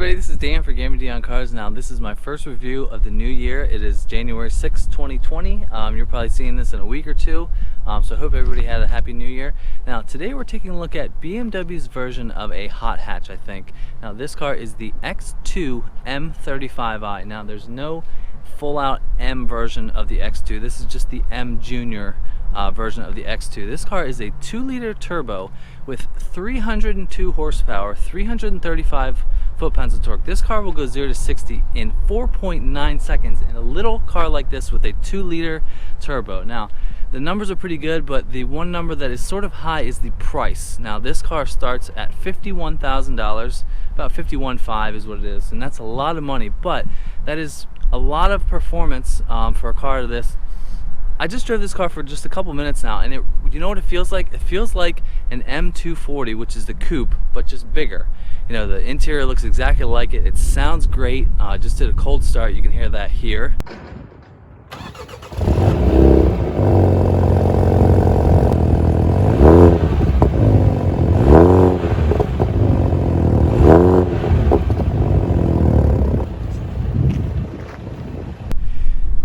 everybody, this is Dan for GemmyD on Cars. Now this is my first review of the new year. It is January 6th, 2020. You're probably seeing this in a week or two, so I hope everybody had a happy new year. Now today we're taking a look at BMW's version of a hot hatch, I think. Now this car is the X2 m35i. Now there's no full out M version of the X2. This is just the M Junior version of the X2. This car is a 2-liter turbo with 302 horsepower, 335 foot-pounds of torque. This car will go 0 to 60 in 4.9 seconds in a little car like this with a 2-liter turbo. Now the numbers are pretty good, but the one number that is sort of high is the price. Now this car starts at $51,000, about $51,500 is what it is, and that's a lot of money, but that is a lot of performance for a car this. I just drove this car for just a couple minutes now, and you know what it feels like? It feels like an M240, which is the coupe, but just bigger. You know, the interior looks exactly like it. It sounds great. Just did a cold start. You can hear that here.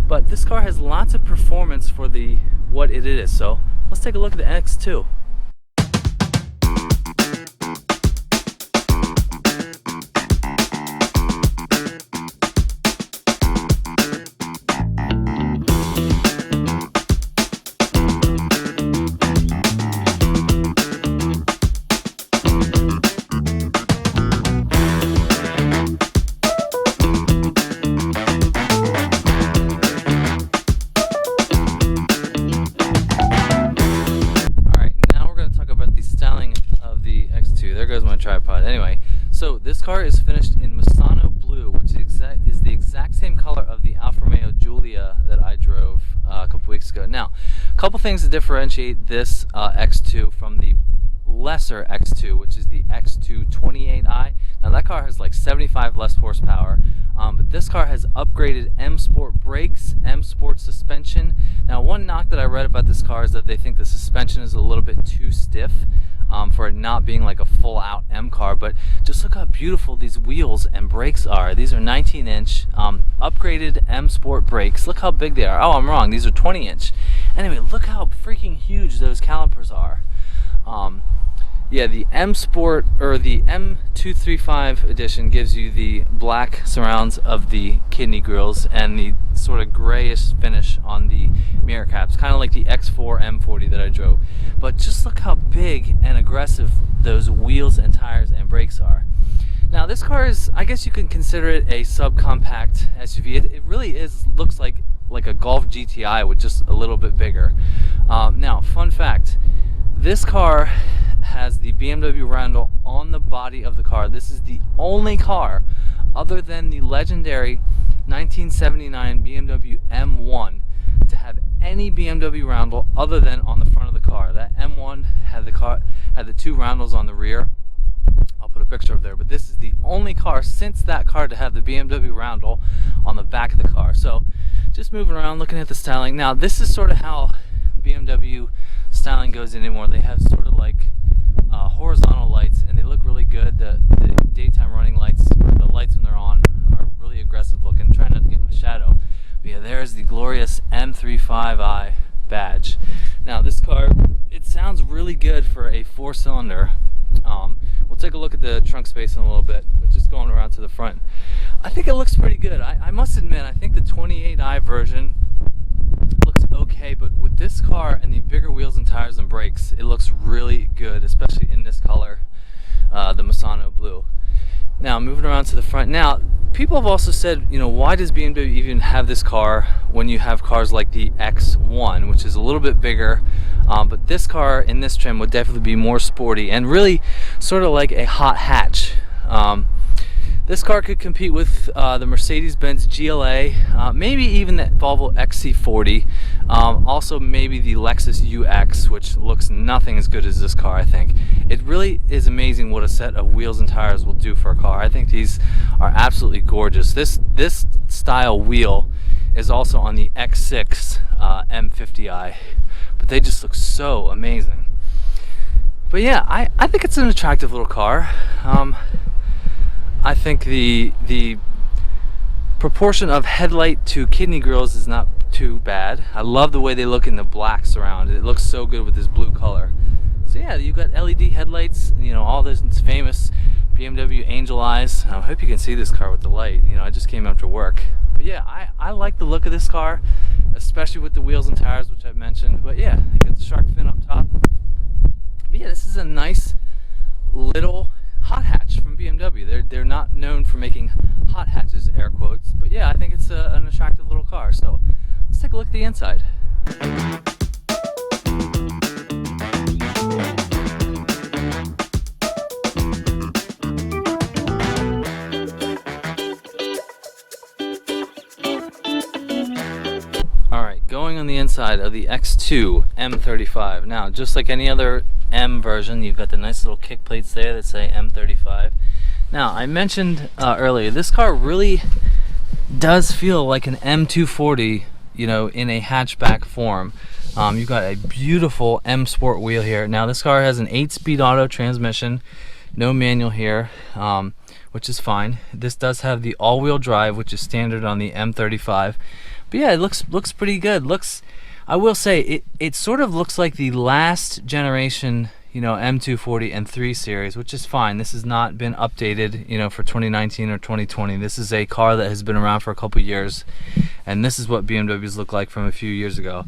But this car has lots of performance for what it is. So let's take a look at the X2. There goes my tripod. Anyway, so this car is finished in Misano blue, which is the exact same color of the Alfa Romeo Giulia that I drove a couple weeks ago. Now, a couple things to differentiate this X2 from the lesser X2, which is the X2 28i. Now that car has like 75 less horsepower, but this car has upgraded M Sport brakes, M Sport suspension. Now one knock that I read about this car is that they think the suspension is a little bit too stiff for it not being like a full out M car, but just look how beautiful these wheels and brakes are. These are 19-inch upgraded M Sport brakes. Look how big they are. Oh, I'm wrong, these are 20-inch. Anyway, look how freaking huge those calipers are. Yeah, the M Sport, or the M235 edition, gives you the black surrounds of the kidney grills and the sort of grayish finish on the mirror caps, kind of like the X4 M40 that I drove. But just look how big and aggressive those wheels and tires and brakes are. Now this car is, I guess you can consider it a subcompact SUV. It really looks like a Golf GTI with just a little bit bigger. Now, fun fact, this car has the BMW roundel on the body of the car. This is the only car other than the legendary 1979 BMW M1 to have any BMW roundel other than on the front of the car. That M1 had the two roundels on the rear. I'll put a picture up there, but this is the only car since that car to have the BMW roundel on the back of the car. So just moving around, looking at the styling. Now this is sort of how BMW styling goes anymore. They have sort of like horizontal lights, and they look really good. The daytime running lights, or the lights when they're on, are really aggressive looking. I'm trying not to get my shadow. But yeah, there's the glorious m35i badge. Now this car, it sounds really good for a 4-cylinder. We'll take a look at the trunk space in a little bit, but just going around to the front, I think it looks pretty good. I must admit, I think the 28i version looks okay, but with this car and the bigger wheels and tires and brakes, it looks really good, especially in this color, the Misano blue. Now moving around to the front. Now people have also said, you know, why does BMW even have this car when you have cars like the X1, which is a little bit bigger, but this car in this trim would definitely be more sporty and really sort of like a hot hatch. This car could compete with the Mercedes-Benz GLA, maybe even the Volvo XC40, also maybe the Lexus UX, which looks nothing as good as this car, I think. It really is amazing what a set of wheels and tires will do for a car. I think these are absolutely gorgeous. This style wheel is also on the X6 M50i, but they just look so amazing. But yeah, I think it's an attractive little car. I think the proportion of headlight to kidney grills is not too bad. I love the way they look in the black surround. It looks so good with this blue color. So yeah, you've got LED headlights, you know, all this famous BMW Angel Eyes. I hope you can see this car with the light. You know, I just came after work. But yeah, I like the look of this car, especially with the wheels and tires, which I've mentioned. But yeah, you got the shark fin up top. But yeah, this is a nice little hot hatch from BMW. They're not known for making hot hatches, air quotes. But yeah, I think it's an attractive little car. So let's take a look at the inside. Going on the inside of the X2 M35. Now, just like any other M version, you've got the nice little kick plates there that say M35. Now, I mentioned earlier, this car really does feel like an M240, you know, in a hatchback form. You've got a beautiful M Sport wheel here. Now, this car has an 8-speed auto transmission, no manual here, which is fine. This does have the all-wheel drive, which is standard on the M35. But yeah, it looks pretty good. I will say, it sort of looks like the last generation, you know, M240 and 3 Series, which is fine. This has not been updated, you know, for 2019 or 2020. This is a car that has been around for a couple years, and this is what BMWs look like from a few years ago.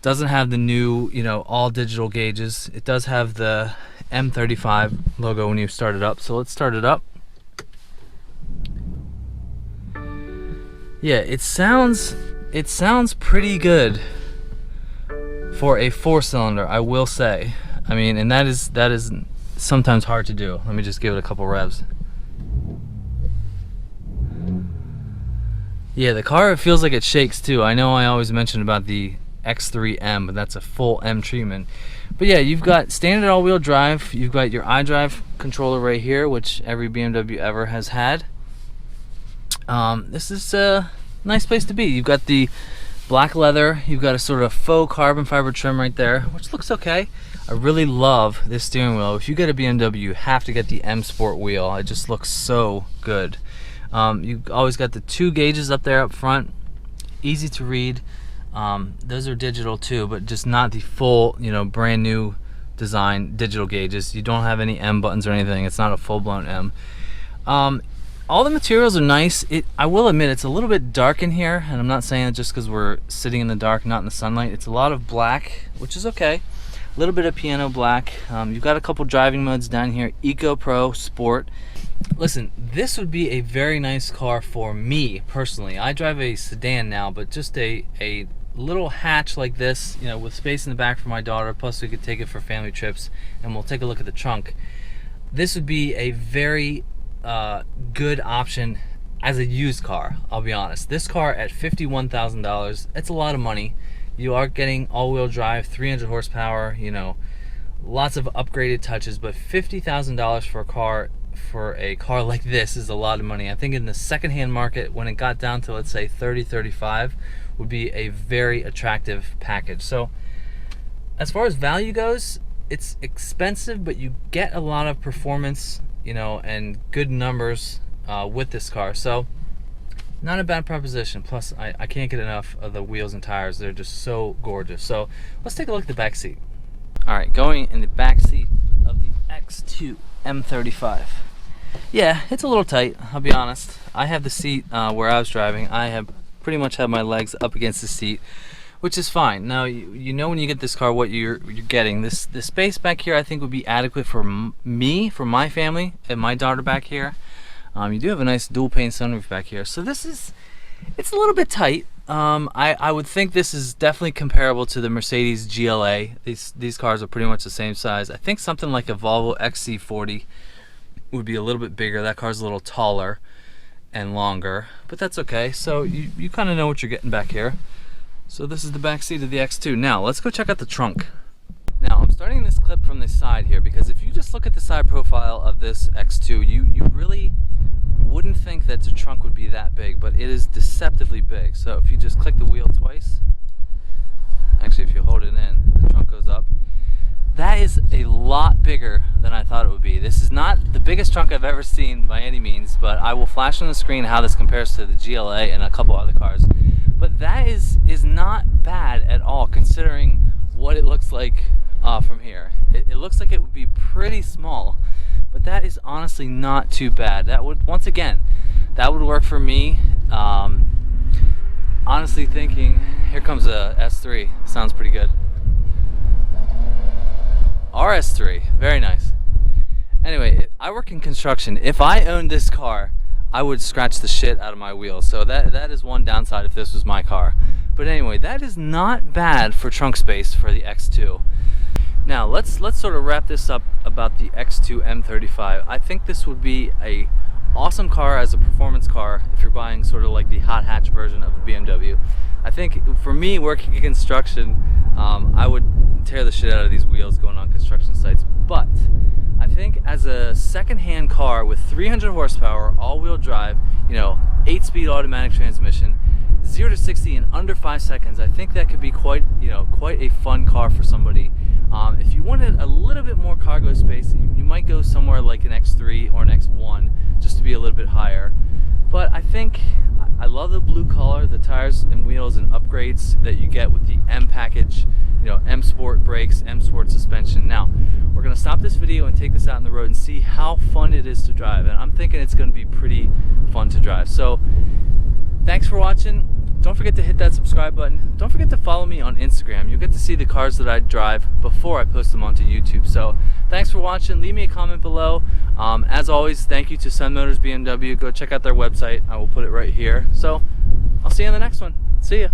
Doesn't have the new, you know, all digital gauges. It does have the M35 logo when you start it up. So let's start it up. Yeah, it sounds pretty good for a 4-cylinder, I will say. I mean, and that is sometimes hard to do. Let me just give it a couple revs. Yeah, the car, it feels like it shakes too. I know I always mention about the X3M, but that's a full M treatment. But yeah, you've got standard all-wheel drive. You've got your iDrive controller right here, which every BMW ever has had. This is a nice place to be. You've got the black leather. You've got a sort of faux carbon fiber trim right there, which looks okay. I really love this steering wheel. If you get a BMW, you have to get the M Sport wheel. It just looks so good. You've always got the 2 gauges up there up front. Easy to read. Those are digital too, but just not the full, you know, brand new design digital gauges. You don't have any M buttons or anything. It's not a full-blown M. All the materials are nice. I will admit, it's a little bit dark in here, and I'm not saying it just because we're sitting in the dark, not in the sunlight. It's a lot of black, which is okay. A little bit of piano black. You've got a couple driving modes down here: Eco, Pro, Sport. Listen, this would be a very nice car for me personally. I drive a sedan now, but just a little hatch like this, you know, with space in the back for my daughter, plus we could take it for family trips, and we'll take a look at the trunk. This would be a very good option as a used car, I'll be honest. This car at $51,000, it's a lot of money. You are getting all-wheel drive, 300 horsepower, you know, lots of upgraded touches, but $50,000 for a car like this is a lot of money. I think in the secondhand market, when it got down to, let's say, 30, 35, would be a very attractive package. So as far as value goes, it's expensive, but you get a lot of performance, you know, and good numbers with this car. So not a bad proposition. Plus, I can't get enough of the wheels and tires. They're just so gorgeous. So let's take a look at the back seat. All right, going in the back seat of the X2 M35. Yeah, it's a little tight, I'll be honest. I have the seat where I was driving. I have pretty much have my legs up against the seat, which is fine. Now, you know when you get this car what you're getting. The space back here I think would be adequate for me, for my family, and my daughter back here. You do have a nice dual pane sunroof back here. So it's a little bit tight. I would think this is definitely comparable to the Mercedes GLA. These cars are pretty much the same size. I think something like a Volvo XC40 would be a little bit bigger. That car's a little taller and longer, but that's okay. So you kind of know what you're getting back here. So this is the back seat of the X2. Now let's go check out the trunk. Now I'm starting this clip from the side here because if you just look at the side profile of this X2, you really wouldn't think that the trunk would be that big, but it is deceptively big. So if you just click the wheel twice, actually if you hold it in, the trunk goes up. That is a lot bigger than I thought it would be. This is not the biggest trunk I've ever seen by any means, but I will flash on the screen how this compares to the GLA and a couple other cars. But that is not bad at all, considering what it looks like from here. It looks like it would be pretty small, but that is honestly not too bad. That would, once again, that would work for me. Honestly thinking, here comes a S3. Sounds pretty good. RS3, very nice. Anyway, I work in construction. If I owned this car, I would scratch the shit out of my wheels. So that is one downside if this was my car. But anyway, that is not bad for trunk space for the X2. Now let's sort of wrap this up about the X2 M35. I think this would be a awesome car as a performance car if you're buying sort of like the hot hatch version of a BMW. I think for me, working in construction, I would tear the shit out of these wheels going on construction sites. But I think as a second-hand car with 300 horsepower, all-wheel drive, 8-speed automatic transmission, 0 to 60 in under 5 seconds, I think that could be quite a fun car for somebody. If you wanted a little bit more cargo space, you might go somewhere like an X3 or an X1 just to be a little bit higher. But I think I love the blue color, the tires and wheels and upgrades that you get with the M package, M Sport brakes, M Sport suspension. Now, we're going to stop this video and take this out on the road and see how fun it is to drive. And I'm thinking it's going to be pretty fun to drive. So, thanks for watching. Don't forget to hit that subscribe button. Don't forget to follow me on Instagram. You'll get to see the cars that I drive before I post them onto YouTube. So thanks for watching. Leave me a comment below. As always, thank you to Sun Motors BMW. Go check out their website. I will put it right here. So I'll see you in the next one. See ya.